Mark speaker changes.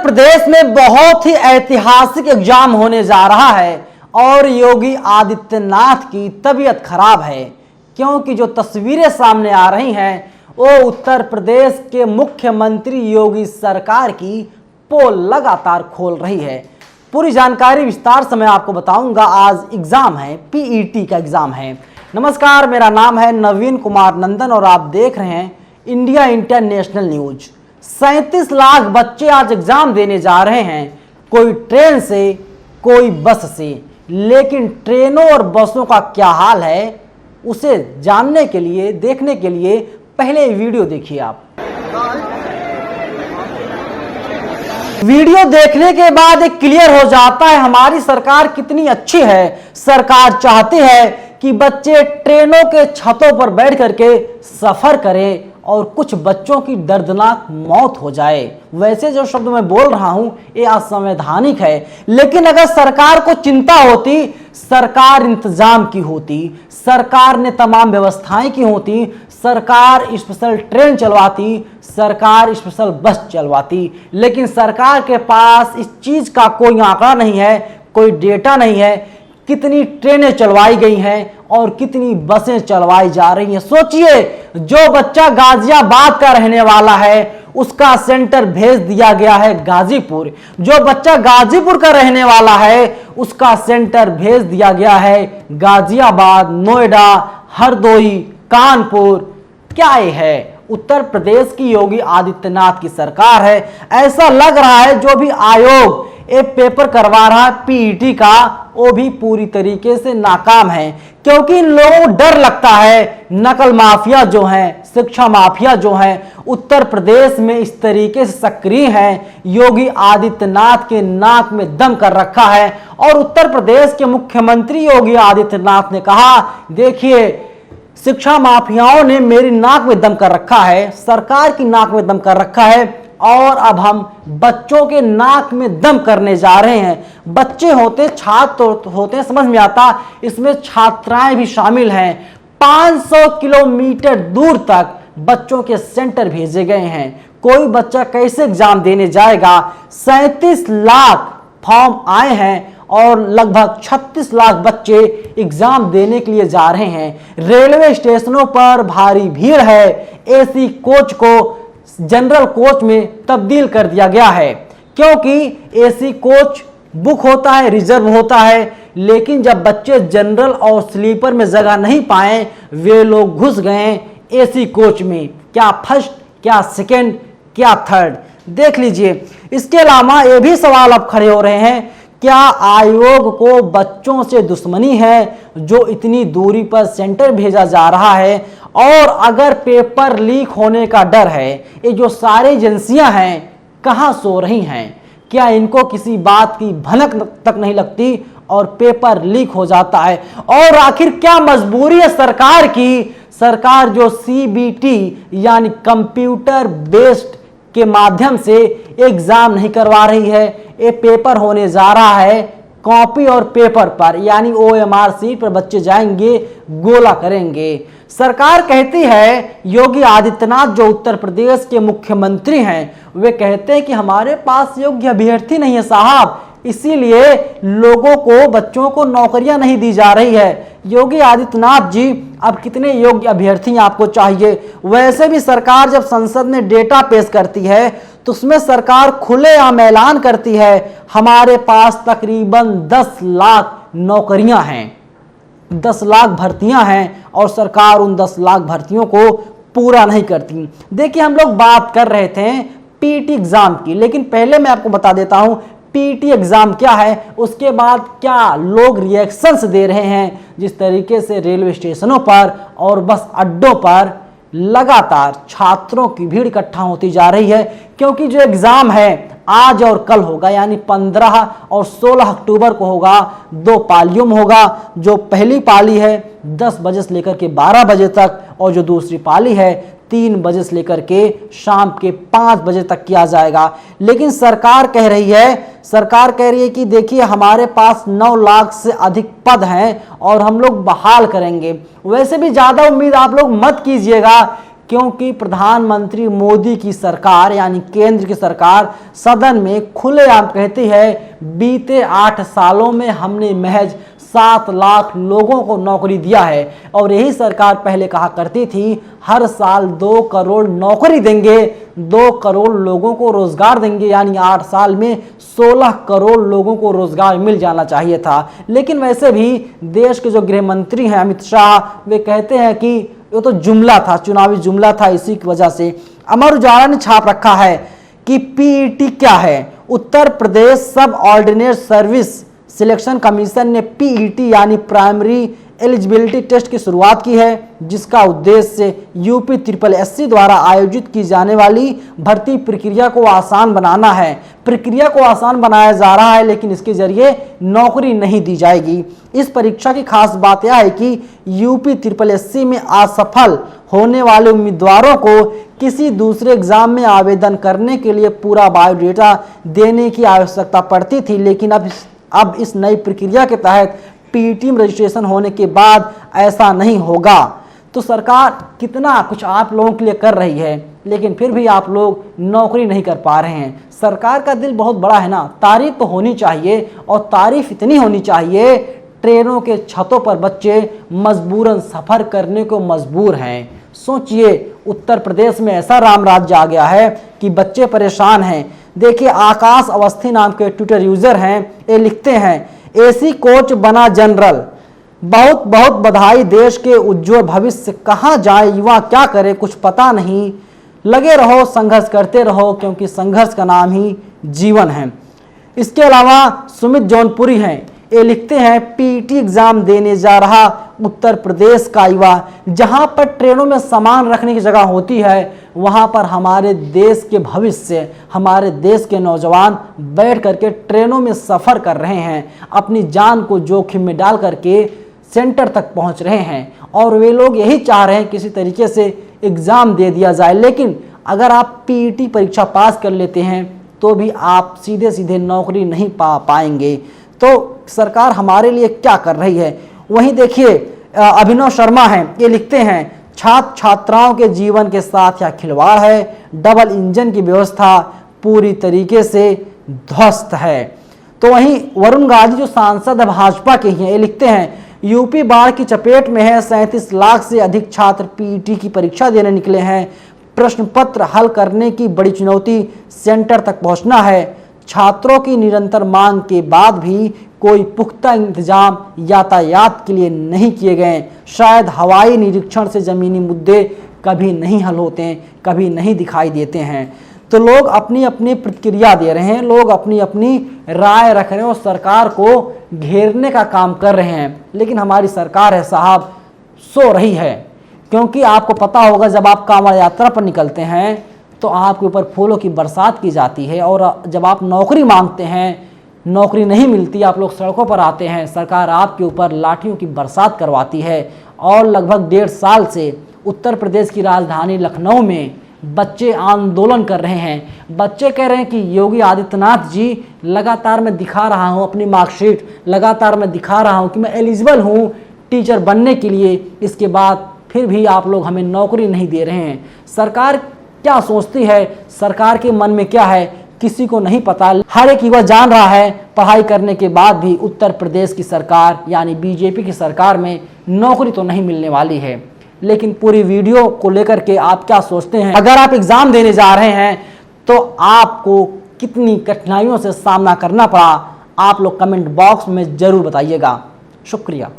Speaker 1: प्रदेश में बहुत ही ऐतिहासिक एग्जाम होने जा रहा है और योगी आदित्यनाथ की तबीयत खराब है, क्योंकि जो तस्वीरें सामने आ रही हैं वो उत्तर प्रदेश के मुख्यमंत्री योगी सरकार की पोल लगातार खोल रही है। पूरी जानकारी विस्तार से मैं आपको बताऊंगा। आज एग्जाम है, पीईटी का एग्जाम है। नमस्कार, मेरा नाम है नवीन कुमार नंदन और आप देख रहे हैं इंडिया इंटरनेशनल न्यूज। 37 लाख बच्चे आज एग्जाम देने जा रहे हैं, कोई ट्रेन से कोई बस से। लेकिन ट्रेनों और बसों का क्या हाल है उसे जानने के लिए, देखने के लिए पहले वीडियो देखिए आप। वीडियो देखने के बाद एक क्लियर हो जाता है हमारी सरकार कितनी अच्छी है। सरकार चाहती है कि बच्चे ट्रेनों के छतों पर बैठ करके सफर करें और कुछ बच्चों की दर्दनाक मौत हो जाए। वैसे जो शब्द मैं बोल रहा हूं ये असंवैधानिक है, लेकिन अगर सरकार को चिंता होती, सरकार इंतजाम की होती, सरकार ने तमाम व्यवस्थाएं की होती, सरकार स्पेशल ट्रेन चलवाती, सरकार स्पेशल बस चलवाती। लेकिन सरकार के पास इस चीज का कोई आंकड़ा नहीं है, कोई डेटा नहीं है कितनी ट्रेनें चलवाई गई हैं और कितनी बसें चलवाई जा रही हैं। सोचिए, जो बच्चा गाजियाबाद का रहने वाला है उसका सेंटर भेज दिया गया है गाजीपुर। जो बच्चा गाजीपुर का रहने वाला है उसका सेंटर भेज दिया गया है गाजियाबाद, नोएडा, हरदोई, कानपुर। क्या ये है? उत्तर प्रदेश की योगी आदित्यनाथ की सरकार है। ऐसा लग रहा है जो भी आयोग एक पेपर करवा रहा है पीईटी का, वो भी पूरी तरीके से नाकाम है, क्योंकि इन लोगों को डर लगता है नकल माफिया जो हैं, शिक्षा माफिया जो हैं उत्तर प्रदेश में इस तरीके से सक्रिय हैं। योगी आदित्यनाथ के नाक में दम कर रखा है और उत्तर प्रदेश के मुख्यमंत्री योगी आदित्यनाथ ने कहा, देखिए शिक्षा माफियाओं ने मेरी नाक में दम कर रखा है, सरकार की नाक में दम कर रखा है और अब हम बच्चों के नाक में दम करने जा रहे हैं। बच्चे होते, छात्र होते, समझ में आता, इसमें छात्राएं भी शामिल हैं। 500 किलोमीटर दूर तक बच्चों के सेंटर भेजे गए हैं। कोई बच्चा कैसे एग्जाम देने जाएगा? 37 लाख फॉर्म आए हैं और लगभग 36 लाख बच्चे एग्जाम देने के लिए जा रहे हैं। रेलवे स्टेशनों पर भारी भीड़ है। एसी कोच को जनरल कोच में तब्दील कर दिया गया है, क्योंकि एसी कोच बुक होता है, रिजर्व होता है। लेकिन जब बच्चे जनरल और स्लीपर में जगह नहीं पाए, वे लोग घुस गए एसी कोच में। क्या फर्स्ट, क्या सेकंड, क्या थर्ड, देख लीजिए। इसके अलावा ये भी सवाल अब खड़े हो रहे हैं, क्या आयोग को बच्चों से दुश्मनी है जो इतनी दूरी पर सेंटर भेजा जा रहा है? और अगर पेपर लीक होने का डर है, ये जो सारी एजेंसियां हैं कहां सो रही हैं? क्या इनको किसी बात की भनक तक नहीं लगती और पेपर लीक हो जाता है? और आखिर क्या मजबूरी है सरकार की? सरकार जो सीबीटी यानी कंप्यूटर बेस्ड के माध्यम से एग्जाम नहीं करवा रही है, ये पेपर होने जा रहा है कॉपी और पेपर पर, यानी ओएमआर सीट पर बच्चे जाएंगे, गोला करेंगे। सरकार कहती है, योगी आदित्यनाथ जो उत्तर प्रदेश के मुख्यमंत्री हैं, वे कहते हैं कि हमारे पास योग्य अभ्यर्थी नहीं है साहब, इसीलिए लोगों को, बच्चों को नौकरियां नहीं दी जा रही है। योगी आदित्यनाथ जी, अब कितने योग्य अभ्यर्थी आपको चाहिए? वैसे भी सरकार जब संसद में डेटा पेश करती है तो उसमें सरकार खुलेआम ऐलान करती है, हमारे पास तकरीबन 10 लाख नौकरियां हैं, 10 लाख भर्तियां हैं और सरकार उन 10 लाख भर्तियों को पूरा नहीं करती। देखिए, हम लोग बात कर रहे थे पीटी एग्जाम की, लेकिन पहले मैं आपको बता देता हूं पीटी एग्जाम क्या है, उसके बाद क्या लोग रिएक्शंस दे रहे हैं। जिस तरीके से रेलवे स्टेशनों पर और बस अड्डों पर लगातार छात्रों की भीड़ इकट्ठा होती जा रही है, क्योंकि जो एग्जाम है आज और कल होगा, यानी 15 और 16 अक्टूबर को होगा। 2 पालियों में होगा। जो पहली पाली है 10 बजे से लेकर के 12 बजे तक और जो दूसरी पाली है 3 बजे से लेकर के शाम के 5 बजे तक किया जाएगा। लेकिन सरकार कह रही है कि देखिए हमारे पास 9 लाख से अधिक पद हैं और हम लोग बहाल करेंगे। वैसे भी ज़्यादा उम्मीद आप लोग मत कीजिएगा, क्योंकि प्रधानमंत्री मोदी की सरकार यानी केंद्र की सरकार सदन में खुलेआम कहती है बीते 8 सालों में हमने महज 7 लाख लोगों को नौकरी दिया है। और यही सरकार पहले कहा करती थी हर साल 2 करोड़ नौकरी देंगे, 2 करोड़ लोगों को रोजगार देंगे, यानी 8 साल में 16 करोड़ लोगों को रोजगार मिल जाना चाहिए था। लेकिन वैसे भी देश के जो गृह मंत्री हैं अमित शाह, वे कहते हैं कि ये तो जुमला था, चुनावी जुमला था। इसी की वजह से अमर उजाला ने छाप रखा है कि पीईटी क्या है। उत्तर प्रदेश सब ऑर्डिनेट सर्विस सिलेक्शन कमीशन ने पीईटी यानी प्राइमरी एलिजिबिलिटी टेस्ट की शुरुआत की है, जिसका उद्देश्य यूपी SSSC द्वारा आयोजित की जाने वाली भर्ती प्रक्रिया को आसान बनाना है। प्रक्रिया को आसान बनाया जा रहा है, लेकिन इसके जरिए नौकरी नहीं दी जाएगी। इस परीक्षा की खास बात यह है कि यूपी SSSC में असफल होने वाले उम्मीदवारों को किसी दूसरे एग्जाम में आवेदन करने के लिए पूरा बायोडेटा देने की आवश्यकता पड़ती थी, लेकिन अब इस नई प्रक्रिया के तहत पीईटी में रजिस्ट्रेशन होने के बाद ऐसा नहीं होगा। तो सरकार कितना कुछ आप लोगों के लिए कर रही है, लेकिन फिर भी आप लोग नौकरी नहीं कर पा रहे हैं। सरकार का दिल बहुत बड़ा है ना, तारीफ तो होनी चाहिए, और तारीफ इतनी होनी चाहिए ट्रेनों के छतों पर बच्चे मजबूरन सफर करने को मजबूर हैं। सोचिए उत्तर प्रदेश में ऐसा राम राज्य आ गया है कि बच्चे परेशान हैं। देखिए आकाश अवस्थी नाम के ट्विटर यूजर हैं, ये लिखते हैं एसी कोच बना जनरल, बहुत बहुत बधाई, देश के उज्जवल भविष्य। कहाँ जाए युवा, क्या करे कुछ पता नहीं, लगे रहो संघर्ष करते रहो, क्योंकि संघर्ष का नाम ही जीवन है। इसके अलावा सुमित जौनपुरी हैं, ये लिखते हैं पीईटी एग्जाम देने जा रहा उत्तर प्रदेश का युवा, जहां पर ट्रेनों में सामान रखने की जगह होती है वहां पर हमारे देश के भविष्य, हमारे देश के नौजवान बैठ करके ट्रेनों में सफर कर रहे हैं, अपनी जान को जोखिम में डाल करके सेंटर तक पहुंच रहे हैं। और वे लोग यही चाह रहे हैं किसी तरीके से एग्जाम दे दिया जाए। लेकिन अगर आप पीईटी परीक्षा पास कर लेते हैं तो भी आप सीधे सीधे नौकरी नहीं पा पाएंगे। तो सरकार हमारे लिए क्या कर रही है। वहीं देखिए अभिनव शर्मा हैं, ये लिखते हैं छात्र छात्राओं के जीवन के साथ यह खिलवाड़ है, डबल इंजन की व्यवस्था पूरी तरीके से ध्वस्त है। तो वहीं वरुण गांधी जो सांसद भाजपा के हैं, ये लिखते हैं यूपी बाढ़ की चपेट में है, 37 लाख से अधिक छात्र पीईटी की परीक्षा देने निकले हैं, प्रश्न पत्र हल करने की बड़ी चुनौती सेंटर तक पहुंचना है। छात्रों की निरंतर मांग के बाद भी कोई पुख्ता इंतजाम यातायात के लिए नहीं किए गए। शायद हवाई निरीक्षण से जमीनी मुद्दे कभी नहीं हल होते हैं, कभी नहीं दिखाई देते हैं। तो लोग अपनी अपनी प्रतिक्रिया दे रहे हैं, लोग अपनी अपनी राय रख रहे हैं और सरकार को घेरने का काम कर रहे हैं। लेकिन हमारी सरकार है साहब सो रही है, क्योंकि आपको पता होगा जब आप कांवड़ यात्रा पर निकलते हैं तो आपके ऊपर फूलों की बरसात की जाती है, और जब आप नौकरी मांगते हैं नौकरी नहीं मिलती, आप लोग सड़कों पर आते हैं, सरकार आपके ऊपर लाठियों की बरसात करवाती है। और लगभग 1.5 साल से उत्तर प्रदेश की राजधानी लखनऊ में बच्चे आंदोलन कर रहे हैं। बच्चे कह रहे हैं कि योगी आदित्यनाथ जी लगातार मैं दिखा रहा हूं अपनी मार्कशीट, लगातार मैं दिखा रहा हूं कि मैं एलिजिबल हूं टीचर बनने के लिए, इसके बाद फिर भी आप लोग हमें नौकरी नहीं दे रहे हैं। सरकार क्या सोचती है, सरकार के मन में क्या है, किसी को नहीं पता। हर एक युवा जान रहा है पढ़ाई करने के बाद भी उत्तर प्रदेश की सरकार यानी बीजेपी की सरकार में नौकरी तो नहीं मिलने वाली है। लेकिन पूरी वीडियो को लेकर के आप क्या सोचते हैं? अगर आप एग्जाम देने जा रहे हैं तो आपको कितनी कठिनाइयों से सामना करना पड़ा, आप लोग कमेंट बॉक्स में जरूर बताइएगा। शुक्रिया।